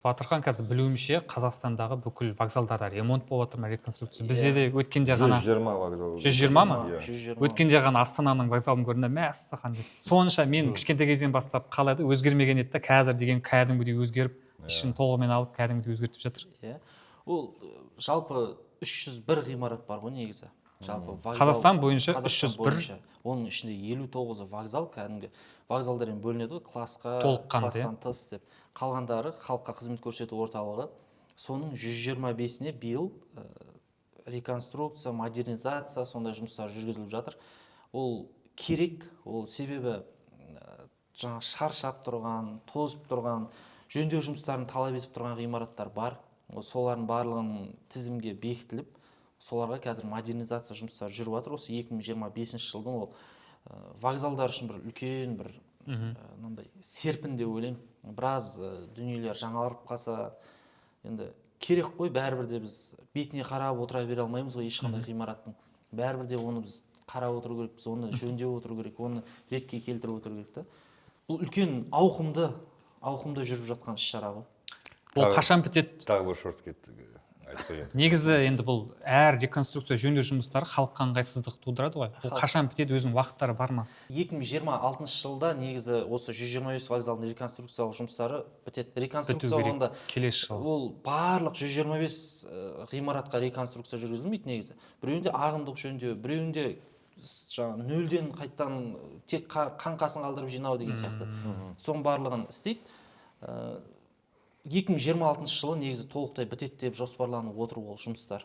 Батырхан, қазір білуімше, Қазақстандағы бүкіл вокзалдарда ремонт болып жатыр ма, реконструкция? Бізде де өткенде ғана 120 вокзал. 120 ма? 120. Өткенде ғана Астананың вокзалын көрдім, мәссаған деп. Сонша мен кішкентай кезден бастап қалады, өзгермеген еді, қазір деген кәдімгідей өзгеріп, ішін толығымен алып, кәдімгідей өзгертіп жатыр. Ол жалпы 301 ғимарат бар ғой негізі. Жалпы Қазақстан бойынша 301. Оның ішінде 59-ы вокзал, кәдімгі вокзалдармен бөлінеді ғой, классқа, толыққанды, класстан тыс деп. Қалғандары халыққа қызмет көрсету орталығы. Соның 125-іне биыл реконструкция, модернизация, сондай жұмыстар жүргізіліп жатыр. Ол керек, ол себебі жаңа шаршап тұрған, тозып тұрған, жөндеу жұмыстарын талап етіп тұрған ғимараттар бар. Солардың барлығын тізімге бекітіліп, соларға қазір модернизация жұмыстары жүріп жатыр. Осы 2025 жылдың ол вокзалдар үшін бір үлкен бір серпін деп ойлаймын. Біраз дүниелер жаңарып қалса, енді керек қой, бәрібір де біз бетіне қарап отыра бере алмаймыз ғой ешқандай ғимараттың. Бәрібір де оны біз қарап отыру керек, біз оны жөндеп отыру керек, оны ретке келтіріп отыру керек та. Бұл үлкен ауқымды жүріп жатқан іс-шара ғой. Ол қашан бітеді? Тағы бір шорт кетті. Негізі енді бұл әр реконструкция жөндеу жұмыстары халыққа ыңғайсыздық тудырады ғой. Ол қашан бітеді, өзінің уақыттары бар ма? 2026 жылда негізі осы 125 вокзалдың реконструкциялық жұмыстары бітеді. Реконструкция онда келесі жыл. ол барлық 125 ғимаратқа реконструкция жүргізілмейді негізі. Біреуінде ағымдық жөндеу, біреуінде жаңа нөлден қайттан тек қаңқасын қалдырып жинау деген сияқты. Соның барлығын істейді. 2026 жылы негізі толықтай бітеді деп жоспарланып отыр ол жұмыстар.